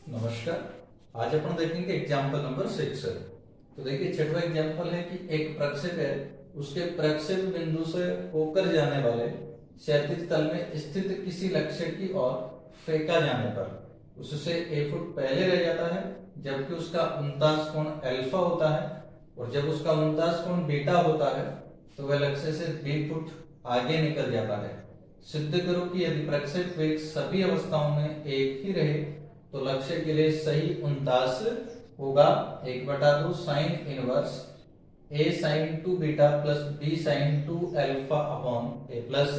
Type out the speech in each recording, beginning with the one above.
नमस्कार। आज अपन देखेंगे एग्जाम्पल नंबर 6। तो देखिए छठवां एग्जाम्पल है कि एक प्रक्षेप है, उसके प्रक्षेप बिंदु से होकर जाने वाले क्षैतिज तल में स्थित किसी लक्ष्य की ओर फेंका जाने पर उससे a फुट पहले रह जाता है, जबकि उसका उनतास कोण अल्फा होता है, और जब उसका उनतास कोण बीटा होता है तो वह लक्ष्य से b फुट आगे निकल जाता है। सिद्ध करो कि यदि प्रक्षेप वेग सभी अवस्थाओं में एक ही रहे तो लक्ष्य के लिए सही उनतास होगा 1/2 sine inverse a sine 2 beta plus b sine 2 alpha upon a plus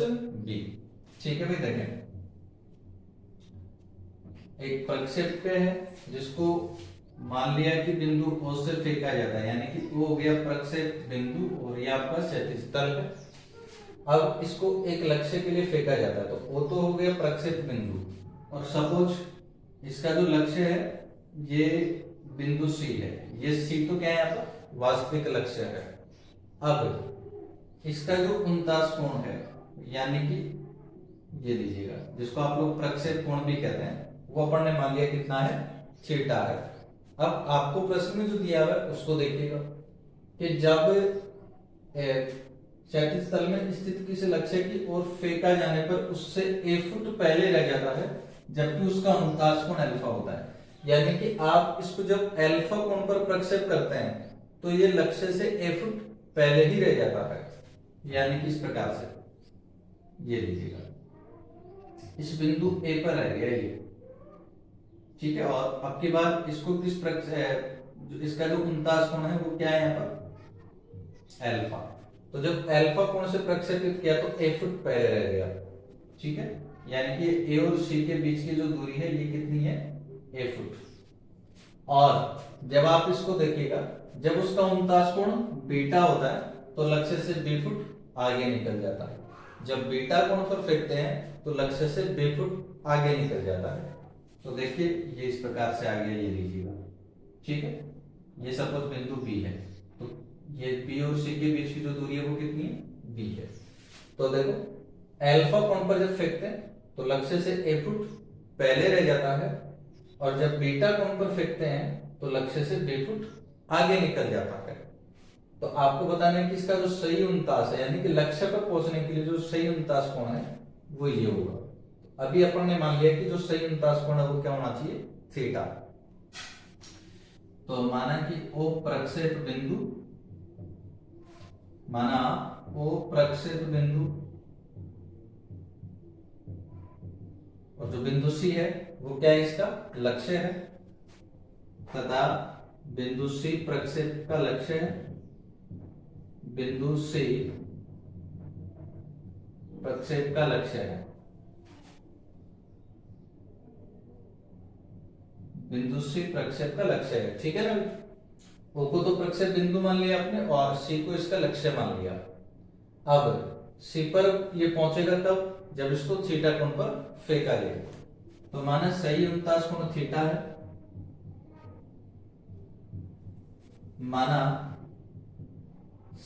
b। ठीक है भाई, देखें एक प्रक्षेप पे है जिसको मान लिया कि बिंदु O से फेंका जाता है, यानी कि O हो गया प्रक्षेप बिंदु और ये आपका क्षैतिज तल है। अब इसको एक लक्ष्य के लिए फेंका जाता है, तो O तो हो गया प्रक्षेप बिंदु, और सपोज इसका जो लक्ष्य है ये बिंदु C है, ये C तो क्या है आपका वास्तविक लक्ष्य है। अब इसका जो उनतास कोण है, यानी कि ये लीजिएगा जिसको आप लोग प्रक्षेप कोण भी कहते हैं, वो अपन ने मान लिया कितना है, थीटा है। अब आपको प्रश्न में जो दिया हुआ है उसको देखिएगा कि जब क्षैतिज तल में स्थित किसी लक्ष्य की ओर फेंका जाने पर उससे a फुट पहले रह जाता है, जबकि उसका उनतास कोण अल्फा होता है। यानी कि आप इसको जब अल्फा कोण पर प्रक्षेप करते हैं तो ये लक्ष्य से a फुट पहले ही रह जाता है, यानी कि इस प्रकार से ये लीजिएगा इस बिंदु A पर रह गया ये, ठीक है। और अब की बार इसको किस इसका जो उनतास कोण है वो क्या है यहाँ पर अल्फा। तो जब अल्फा कोण से प्रक्षेपित किया तो a फुट पहले रह गया, ठीक है। यानी कि a और c के बीच की जो दूरी है ये कितनी है, a फुट। और जब आप इसको देखिएगा जब उसका उनतास कोण बीटा होता है तो लक्ष्य से b फुट आगे निकल जाता है। जब बीटा कोण पर फेंकते हैं तो लक्ष्य से b फुट आगे निकल जाता है। तो देखिए ये इस प्रकार से आ गया, ये लीजिएगा, ठीक है। ये सपोज बिंदु B है, तो ये B और C के बीच की जो दूरी है वो कितनी है, B है। तो देखो अल्फा कोण पर जब फेंकते हैं तो लक्ष्य से a फुट पहले रह जाता है, और जब बीटा कोण पर फेंकते हैं तो लक्ष्य से b फुट आगे निकल जाता है। तो आपको बताना है कि इसका जो सही उनतास है, यानी कि लक्ष्य पर पहुंचने के लिए जो सही उनतास कोण है वो ये होगा। अभी अपन ने मान लिया कि जो सही उनतास कोण है वो क्या होना चाहिए, थीटा। तो माना कि O प्रक्षेप बिंदु, माना O प्रक्षेप बिंदु और जो बिंदु C है वो क्या है, इसका लक्ष्य है, तथा बिंदु C प्रक्षेप का लक्ष्य है, बिंदु C प्रक्षेप का लक्ष्य है, बिंदु C प्रक्षेप का लक्ष्य है, ठीक है ना। O को तो प्रक्षेप बिंदु मान लिया आपने और C को इसका लक्ष्य मान लिया। अब C पर ये पहुंचेगा तब जब इसको थीटा कोण पर फेंका जाएगा। तो माना सही उनतास कोण थीटा है, माना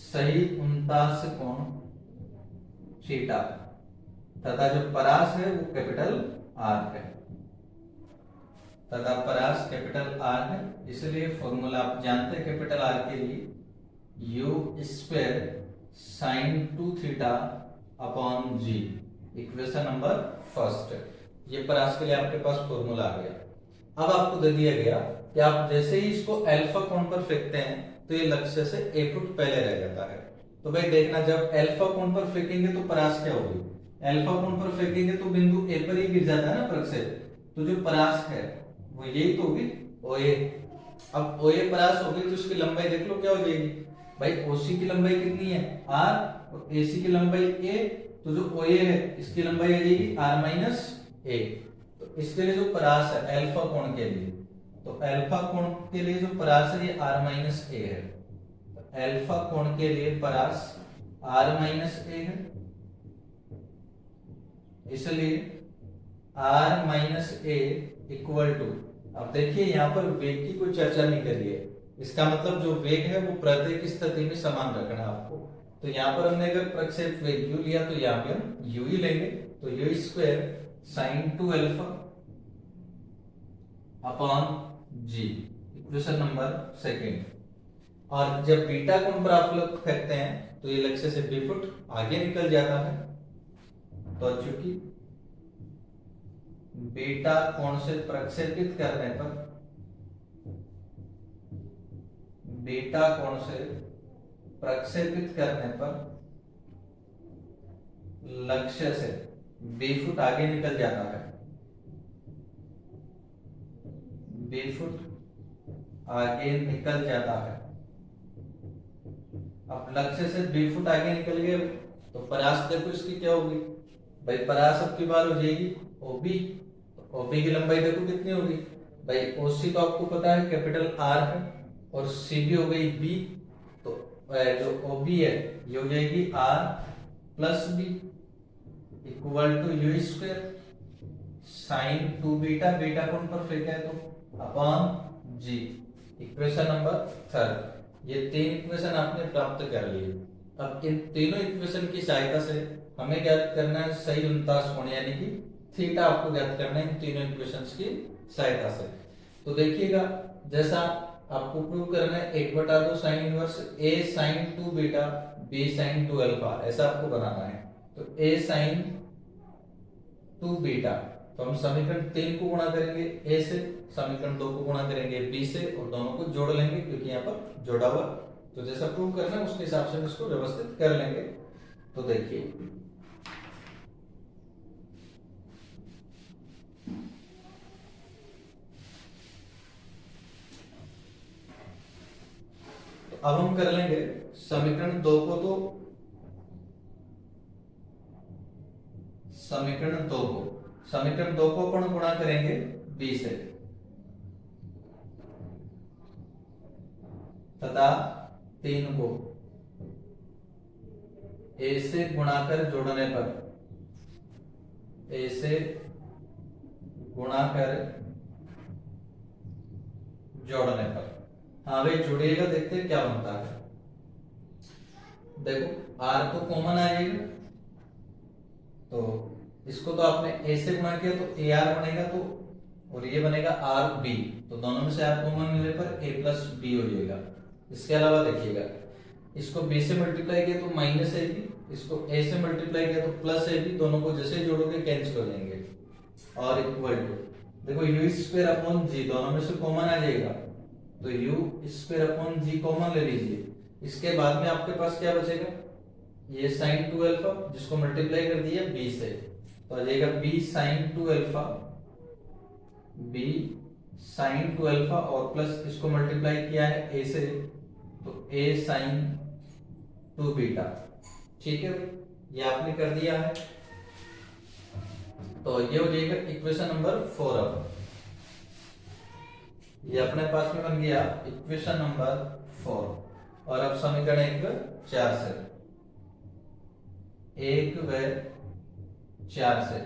सही उनतास कोण थीटा, तथा जो परास है वो कैपिटल R है, तथा परास कैपिटल R है। इसलिए फॉर्मूला आप जानते हैं कैपिटल R के लिए u square sine 2 theta upon g, equation number first. ये परास के लिए आपके पास फॉर्मूला आ गया। अब आपको दे दिया गया कि आप जैसे ही इसको अल्फा कोण पर फेंकते हैं तो ये लक्ष्य से a फुट पहले रह जाता है। तो भाई देखना, जब अल्फा कोण पर फेंकेंगे तो परास क्या होगी, अल्फा कोण पर फेंकेंगे तो बिंदु A पर ही गिर जाता है ना प्रक्षेप, तो जो परास है वो यही तो होगी OA। अब OA परास होगी तो उसकी लंबाई देख लो क्या हो जाएगी भाई, OC की लंबाई कितनी है R और AC की लंबाई A, तो जो OA है इसकी लंबाई आ जाएगी R माइनस A। तो इसके लिए जो परास है अल्फा कोण के लिए, तो अल्फा कोण के लिए जो परास है ये R माइनस A है। तो अल्फा कोण के लिए परास R माइनस A है, इसलिए R minus A equal to, अब देखिए यहाँ पर वेग की कोई चर्चा नहीं करी है, इसका मतलब जो वेग है वो प्रत्येक स्थिति में समान रखना है आपको। तो यहाँ पर हमने अगर प्रक्षेप वेग u लिया तो यहाँ पे हम u ही लेंगे, तो u square sine 2 alpha upon g, equation number second. और जब बीटा कोण पर आप लोग फेंकते हैं तो ये लक्ष्य से 2 फुट आगे निकल जाता है। तो चूंकि बीटा कोण से प्रक्षेपित करने पर, बीटा कोण से प्रक्षेपित करने पर लक्ष्य से 2 फुट आगे निकल जाता है, 2 फुट आगे निकल जाता है। अब लक्ष्य से 2 फुट आगे निकल गए तो परास देखो इसकी क्या होगी भाई, परास अब की बार हो जाएगी ओबी। ओबी की लंबाई देखो कितनी होगी भाई, ओसी तो आपको पता है कैपिटल आर है, और सीबी हो गई बी। तो जो ओबी है ये हो जाएगी R plus b equal to u square sine 2 beta, beta कोण पर फेंका है तो upon g. Equation number third. ये 3 इक्वेशन आपने प्राप्त कर लिए। अब इन तीनों इक्वेशन की सहायता से हमें ज्ञात करना है सही अनुतास कोण, यानी कि थीटा आपको ज्ञात करना है इन तीनों इक्वेशंस की सहायता से। तो देखिएगा, जैसा आपको प्रूव करना है 1/2 sine inverse a sin 2 beta b sin 2 alpha, ऐसा आपको बनाना है। तो a sin 2 बीटा, तो हम समीकरण 3 को गुणा करेंगे a से, समीकरण 2 को गुणा करेंगे b से, और दोनों को जोड़ लेंगे क्योंकि यहाँ पर जोड़ा हुआ। तो जैसा प्रूव करना है उसके हिसाब से हम इसको व्यवस्थित कर लेंगे। तो देखिए, अब हम कर लेंगे समीकरण 2 को, तो समीकरण 2 को अपन गुणा करेंगे b से, तथा 3 को a से गुणाकर जोड़ने पर, a से गुणाकर जोड़ने पर, हाँ भाई जोड़िएगा, देखते हैं क्या बनता है। देखो r तो कॉमन आ जाएगा, तो इसको तो आपने a से गुणा किया तो ar बनेगा, तो और ये बनेगा आर बी, तो दोनों में से r कॉमन मिलने पर a प्लस बी हो जाएगा। इसके अलावा देखिएगा, इसको b से मल्टीप्लाई किया तो माइनस ए बी, इसको a से मल्टीप्लाई किया तो प्लस ए बी, दोनों को जैसे जोड़ोगे कैंसिल हो जाएंगे, और इक्वल टू देखो यू स्क्वायर अपॉन जी, दोनों में से कॉमन आ जाएगा, तो u square upon g common ले लीजिए। इसके बाद में आपके पास क्या बचेगा, ये साइन 2 अल्फा जिसको मल्टीप्लाई कर दिया b से, तो आ जाएगा b sine 2 alpha, b sine 2 alpha, और प्लस इसको मल्टीप्लाई किया है a से, तो a साइन 2 बीटा। ठीक है भाई, ये आपने कर दिया है। तो ये हो जाएगा इक्वेशन नंबर 4। अब ये अपने पास में बन गया इक्वेशन नंबर 4। और अब समीकरण 1 व 4 से, 1 व 4 से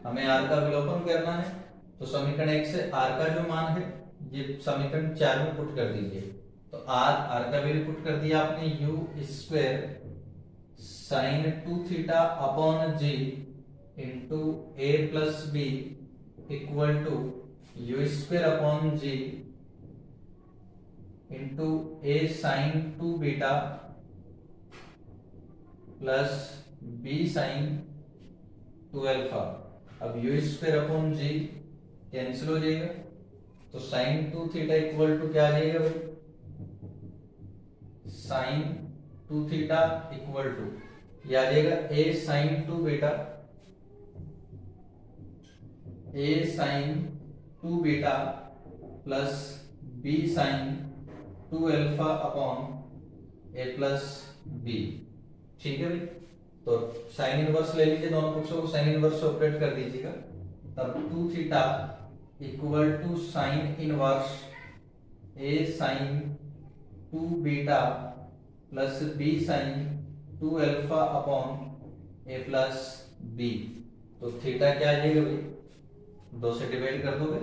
हमें r का विलोपन करना है। तो समीकरण 1 से r का जो मान है ये समीकरण 4 में पुट कर दीजिए। तो r का वैल्यू पुट कर दिया आपने, u square sine 2 theta upon g into a plus b equal to u square upon g into a sine 2 beta plus b sine 2 alpha. अब u square upon g cancel हो जाएगा, तो sign 2 theta equal to क्या आ जाएगा भाई, sign 2 theta equal to ये आ जाएगा a sine 2 beta, a sine 2 beta plus b sine 2 alpha upon a plus b। ठीक है भाई, तो साइन इनवर्स ले लीजिए, दोनों पक्षों को साइन इनवर्स से ऑपरेट कर दीजिएगा, तब 2 theta equal to sine inverse a sine 2 beta plus b sine 2 alpha upon a plus b। तो थीटा क्या आ जाएगा भाई, 2 से डिवाइड कर दोगे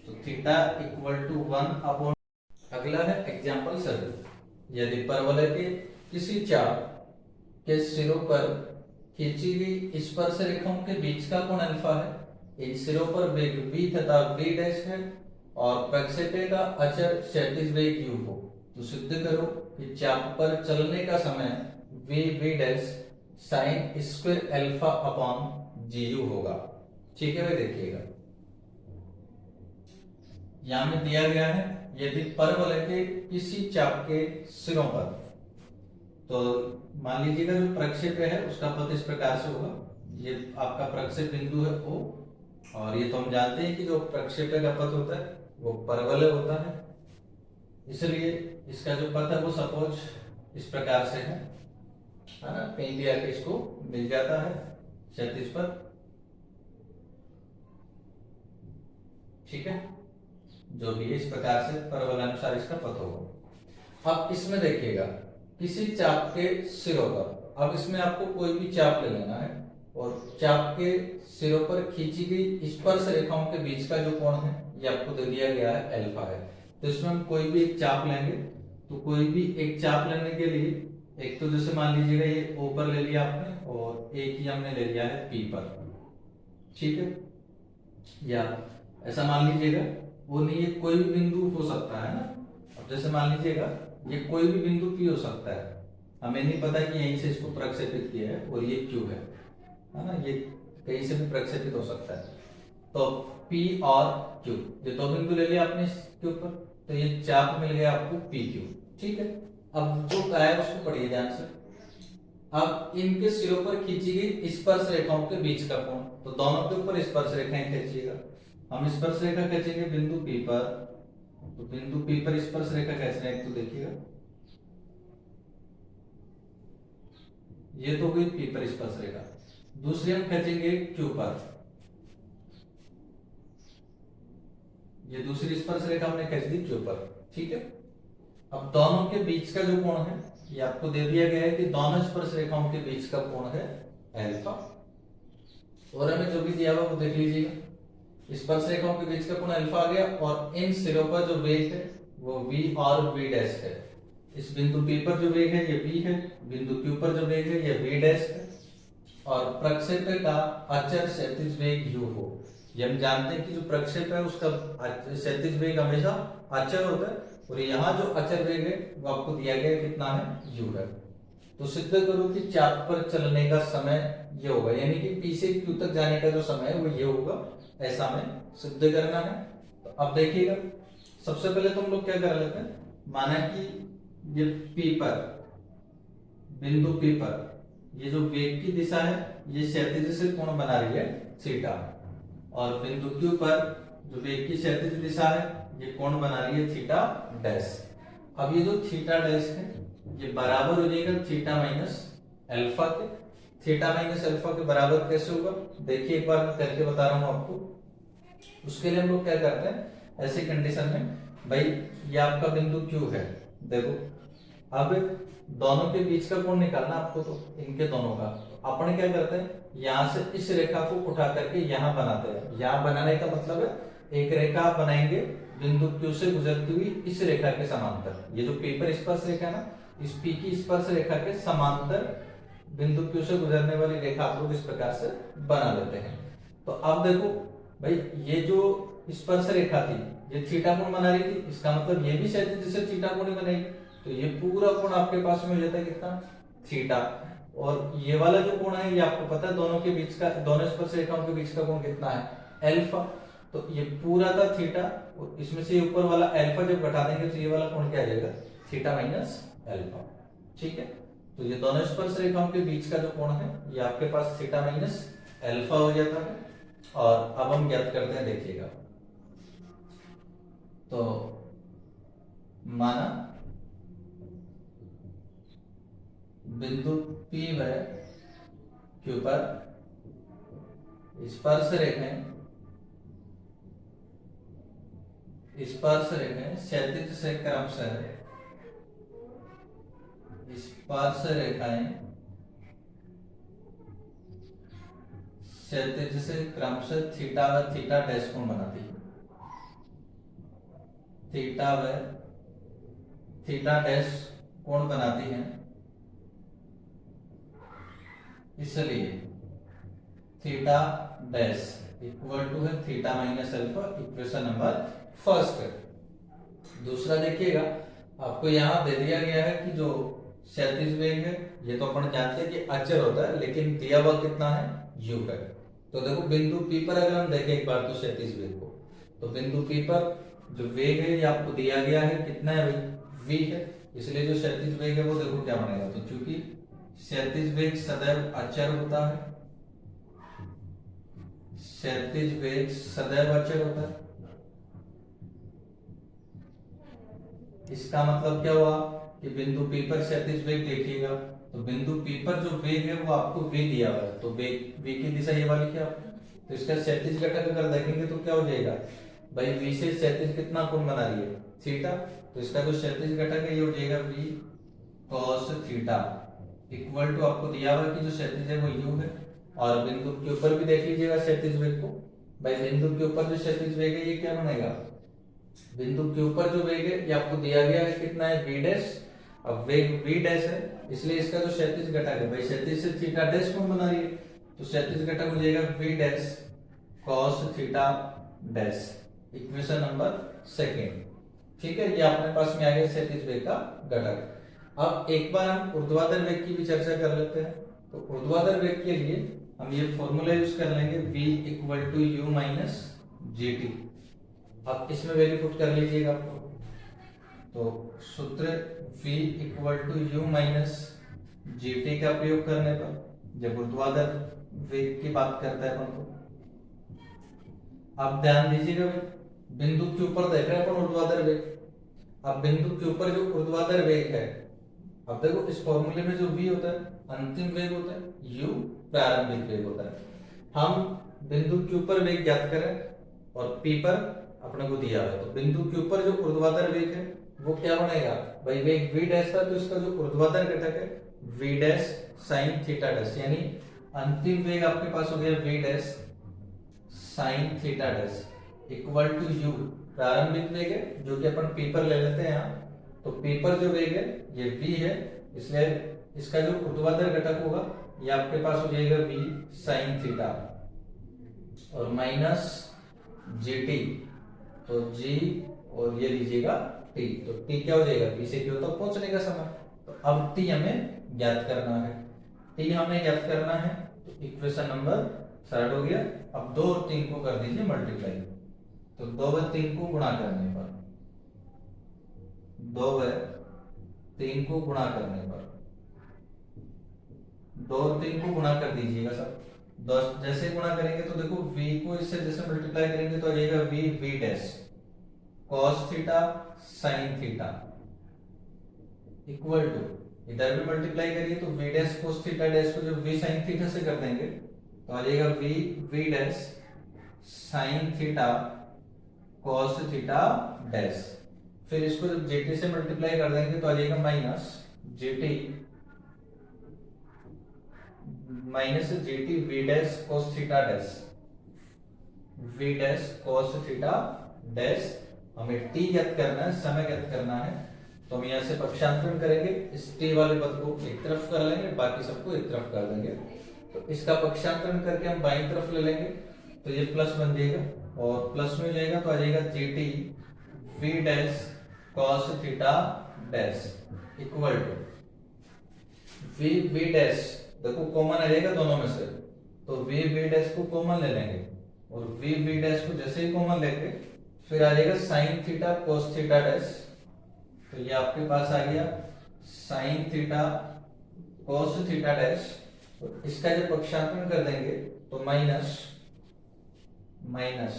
तो थीटा इक्वल टू 1 अपॉन। अगला है एग्जांपल 7। यदि परवलय के किसी चाप के सिरों पर खींची गई स्पर्श रेखाओं के बीच का कोण अल्फा है, इन सिरों पर वेग v तथा v डैश है, और प्रक्षेपण का अचर क्षैतिज वेग u हो, तो सिद्ध करो कि चाप पर चलने का समय v डैश sine square alpha upon GU होगा। ठीक है भाई, देखिएगा यहां में दिया गया है यदि परवलय के किसी चाप के सिरों पर, तो मान लीजिएगा जो प्रक्षेप है उसका पथ इस प्रकार से होगा, ये आपका प्रक्षेप बिंदु है O, और ये तो हम जानते हैं कि जो प्रक्षेप का पथ होता है वो परवलय होता है, इसलिए इसका जो पथ है वो सपोज इस प्रकार से है ना, कहीं भी आके इसको मिल जाता है क्षैतिज पर। ठीक है, जो भी है इस प्रकार से परवलयानुसार इसका पथ होगा। अब इसमें देखिएगा किसी चाप के सिरों पर, अब इसमें आपको कोई भी चाप ले लेना है और चाप के सिरों पर खींची गई स्पर्श रेखाओं के बीच का जो कोण है ये आपको दे दिया गया है अल्फा है। तो इसमें हम कोई भी एक चाप लेंगे, तो कोई भी एक चाप लेने के लिए एक तो जैसे मान लीजिएगा ये O पर ले लिया आपने और एक ही हमने ले लिया है P पर। ठीक है, या ऐसा मान लीजिएगा वो नहीं, ये कोई भी बिंदु हो सकता है ना। अब जैसे मान लीजिएगा ये कोई भी बिंदु P हो सकता है, हमें नहीं पता कि यहीं से इसको प्रक्षेपित किया है और ये Q है ना, ये कहीं से भी प्रक्षेपित हो सकता है। तो P और Q ये दो बिंदु ले लिया आपने इसके ऊपर, तो ये चाप मिल गया आपको PQ। ठीक है, अब जो कहा है उसको पढ़िए ध्यान से। अब इनके सिरों पर खींची गई स्पर्श रेखाओं के बीच का कोण, तो दोनों के ऊपर स्पर्श रेखाएं खींचिएगा। हम स्पर्श रेखा खींचेंगे बिंदु P पर, तो बिंदु P पर स्पर्श रेखा खींच रहे हैं, तो देखिएगा ये तो हुई P पर स्पर्श रेखा। दूसरी हम खींचेंगे Q पर, ये दूसरी स्पर्श रेखा हमने खींच दी Q पर। ठीक है, अब दोनों के बीच का जो कोण है ये आपको दे दिया गया है कि दोनों स्पर्श रेखाओं के बीच का कोण है अल्फा, और हमें जो भी दिया हुआ वो देख लीजिएगा। स्पर्श रेखाओं के बीच का कोण अल्फा आ गया और इन सिरों पर जो वेग है वो v और v डैश है। इस बिंदु P पर जो वेग है ये v है, बिंदु Q पर जो वेग है ये v डैश है, और प्रक्षेप का अचर क्षैतिज वेग u हो। ये हम जानते हैं कि जो प्रक्षेप है उसका क्षैतिज वेग हमेशा अचर होता है, और यहाँ जो अचर वेग है वो आपको दिया गया कितना है u है। तो सिद्ध करो कि चाप पर चलने का समय ये होगा, यानी कि P से Q तक जाने का जो समय है वो ये होगा, ऐसा हमें सिद्ध करना है। तो अब देखिएगा सबसे पहले तो हम लोग क्या कर लेते हैं, माना कि ये P पर, बिंदु P पर ये जो वेग की दिशा है ये क्षैतिज से कोण बना रही है थीटा, और बिंदु Q पर जो वेग की क्षैतिज दिशा है ये कोण बना रही है थीटा डैश। अब ये जो थीटा डैश है ये बराबर हो जाएगा थीटा माइनस अल्फा के। थीटा माइनस अल्फा के बराबर कैसे होगा, देखिए एक बार मैं करके बता रहा हूं आपको। उसके लिए हम लोग क्या करते हैं, ऐसी कंडीशन में भाई ये आपका बिंदु Q है, देखो अब दोनों के बीच का कोण निकालना आपको, तो इनके दोनों का अपन क्या करते हैं, यहां से इस रेखा को उठा करके यहां बनाते हैं। यहां बनाने का मतलब है एक रेखा आप बनाएंगे बिंदु Q से गुजरती हुई इस रेखा के समांतर, ये जो P पर स्पर्श रेखा है ना, इस P की स्पर्श रेखा के समांतर बिंदु Q से गुजरने वाली रेखा आप लोग इस प्रकार से बना लेते हैं। तो अब देखो भाई ये जो स्पर्श रेखा थी ये थीटा कोण बना रही थी, इसका मतलब ये भी क्षैतिज से थीटा कोण ही बनेगी, तो ये पूरा कोण आपके पास में हो जाता है कितना, थीटा। और ये वाला जो कोण है ये आपको पता है दोनों के बीच का, दोनों स्पर्श रेखाओं के बीच का कोण कितना है, अल्फा। तो ये पूरा था थीटा, और इसमें से ऊपर वाला अल्फा जब घटा देंगे तो ये वाला कोण क्या आ जाएगा, थीटा माइनस अल्फा। ठीक है, तो ये दोनों स्पर्श रेखाओं के बीच का जो कोण है ये आपके पास थीटा माइनस अल्फा हो जाता है। और अब हम ज्ञात करते हैं, देखिएगा तो माना बिंदु P व Q पर स्पर्श रेखाएं क्षैतिज से क्रमशः स्पर्श रेखाएं क्षैतिज से क्रमशः थीटा व थीटा डैश कोण बनाती है, थीटा व थीटा डैश कोण बनाती है, इसलिए थीटा डैश इक्वल टू है theta minus alpha, equation number first है। दूसरा देखिएगा, आपको यहाँ दे दिया गया है कि जो क्षैतिज वेग है, ये तो अपन जानते हैं कि अचर होता है, लेकिन दिया हुआ कितना है, u है। तो देखो बिंदु P पर अगर हम देखें एक बार तो क्षैतिज वेग को, तो बिंदु P पर जो वेग है ये आपको दिया गया है, कितना है भाई, v है। इसलिए जो क्षैतिज वेग है वो देखो क्या बनेगा, तो चूंकि क्षैतिज वेग सदैव अचर होता है, क्षैतिज वेग सदैव अचर होता है, इसका मतलब क्या हुआ कि बिंदु P पर क्षैतिज वेग देखिएगा, तो बिंदु P पर जो वेग है वो आपको v दिया हुआ है, तो वेग v की दिशा ये वाली क्या आपने, तो इसका क्षैतिज घटक अगर देखेंगे तो क्या हो जाएगा भाई, v से क्षैतिज कितना कोण बना रही है, थीटा। तो इसका जो क्षैतिज घटक है ये हो जाएगा v cos theta, equal to आपको दिया हुआ कि जो क्षैतिज है वो u है। और बिंदु के ऊपर भी देख लीजिएगा क्षैतिज वेग को, भाई बिंदु के ऊपर जो क्षैतिज वेग है ये क्या बनेगा, बिंदु के ऊपर जो वेग है ये आपको दिया गया है कितना है, v डैश। अब वेग v डैश है, इसलिए इसका जो क्षैतिज घटक है, भाई क्षैतिज से थीटा डैश कोण बना रही है, तो क्षैतिज घटक हो जाएगा v dash cos theta dash, equation number second. ठीक है, ये अपने पास में आ गया क्षैतिज वेग का घटक। अब एक बार हम ऊर्ध्वाधर वेग की भी चर्चा कर लेते हैं। तो ऊर्ध्वाधर वेग के लिए हम ये फॉर्मूला यूज कर लेंगे, v equal to u minus gt। अब इसमें वैल्यू पुट कर लीजिएगा आपको, तो सूत्र v equal to u minus gt का प्रयोग करने पर, जब ऊर्ध्वाधर वेग की बात करता है अपन को, आप ध्यान दीजिएगा बिंदु के ऊपर देख रहे हैं अपन ऊर्ध्वाधर वेग। अब बिंदु के ऊपर जो ऊर्ध्वाधर वेग है, अब देखो इस फॉर्मूले में जो v होता है अंतिम वेग होता है, u प्रारंभिक वेग होता है। हम बिंदु के ऊपर वेग ज्ञात करें और p पर अपने को दिया है, तो बिंदु के ऊपर जो ऊर्ध्वाधर वेग है वो क्या बनेगा भाई, वेग v डैश था, तो इसका जो ऊर्ध्वाधर घटक है v dash sin theta dash, यानी अंतिम वेग आपके पास हो गया v dash sin theta dash equal to u प्रारंभिक वेग है, जो कि अपन p पर ले लेते हैं यहाँ। तो p पर जो वेग है ये v है, इसलिए इसका जो ऊर्ध्वाधर घटक होगा ये आपके पास हो जाएगा v sin थीटा और माइनस gt, तो g और ये लीजिएगा t, तो t क्या हो जाएगा, p से q तक पहुंचने का समय। तो अब t हमें ज्ञात करना है, t हमें ज्ञात करना है, तो इक्वेशन नंबर थर्ड हो गया। अब 2 और 3 को कर दीजिए मल्टीप्लाई, तो 2 व 3 को गुणा करने पर, 2 व 3 को गुणा करने पर, 2 और 3 को गुणा कर दीजिएगा सब। 10 जैसे गुणा करेंगे तो देखो v को इससे जैसे मल्टीप्लाई करेंगे तो आ जाएगा v dash cos theta sin theta equal to, इधर भी मल्टीप्लाई करिए तो v dash cos theta dash को जब v sin थीटा से कर देंगे तो आ जाएगा v dash sin theta cos theta dash. फिर इसको जब gt से मल्टीप्लाई कर देंगे तो आ जाएगा minus gt v dash cos theta dash, v dash cos theta dash. हमें t ज्ञात करना है, समय ज्ञात करना है, तो हम यहाँ से पक्षांतरण करेंगे, इस t वाले पद को एक तरफ कर लेंगे, बाकी सबको एक तरफ कर देंगे। तो इसका पक्षांतरण करके हम बाईं तरफ ले लेंगे, तो ये प्लस बन जाएगा और प्लस में जाएगा तो आ जाएगा gt v dash cos theta dash equal to v dash, देखो कॉमन आ जाएगा दोनों में से, तो v डैश को कॉमन ले लेंगे और v डैश को जैसे ही कॉमन लेंगे फिर आ जाएगा sin theta cos theta dash, तो ये आपके पास आ गया sin theta cos theta dash. तो इसका जब पक्षांतरण कर देंगे तो माइनस माइनस,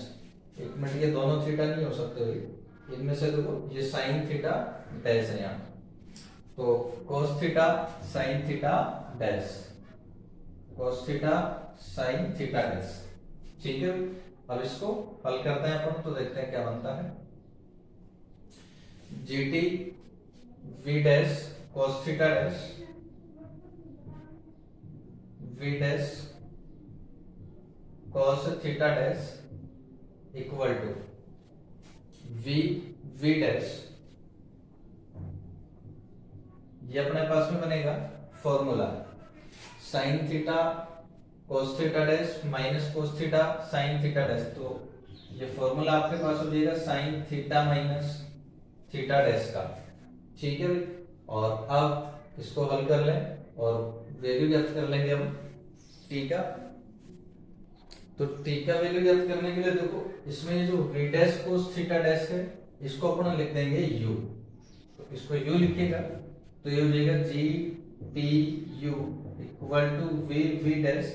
एक मिनट ये दोनों थीटा नहीं हो सकते भाई, इनमें से देखो ये sin थीटा डैश है यहाँ, तो cos theta sin theta dash, cos theta sin theta dash. ठीक है, अब इसको हल करते हैं अपन, तो देखते हैं क्या बनता है। gt v dash cos theta dash v dash cos theta dash equal to v dash, ये अपने पास में बनेगा formula sin theta cos theta dash minus cos theta sin theta dash. तो ये फॉर्मूला आपके पास हो जाएगा sin theta minus theta dash का। ठीक है भाई, और अब इसको हल कर लें और वैल्यू ज्ञात कर लेंगे हम टी का। तो टी का वैल्यू ज्ञात करने के लिए देखो इसमें ये जो v dash cos theta dash है इसको अपन लिख देंगे u। तो इसको u लिखेगा तो ये हो जाएगा g t u equal to v v dash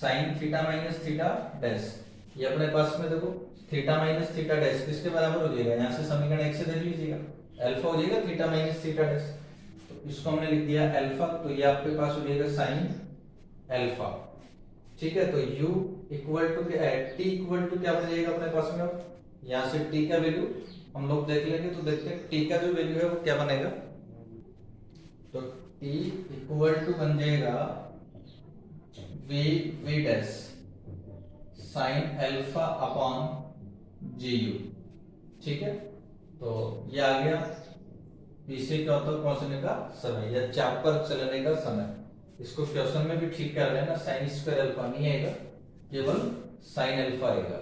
sine theta minus theta dash. ये अपने पास में देखो थीटा माइनस थीटा डैश किसके बराबर हो जाएगा, यहाँ से समीकरण 1 से देख लीजिएगा, अल्फा हो जाएगा थीटा माइनस थीटा डैश। तो इसको हमने लिख दिया अल्फा, तो ये आपके पास हो जाएगा साइन अल्फा। ठीक है, तो u इक्वल टू क्या है, t इक्वल टू क्या बन जाएगा अपने पास में। अब यहाँ से t का वैल्यू हम लोग देख लेंगे, तो देखते हैं t का जो वैल्यू है वो क्या बनेगा। तो t इक्वल टू बन जाएगा v v डैश sine alpha upon g u. ठीक है, तो ये आ गया तीसरे चौथे पहुंचने का समय या चाप पर चलने का समय। इसको क्वेश्चन में भी ठीक कर लेना, साइन स्क्वायर अल्फा नहीं आएगा, केवल साइन अल्फा आएगा।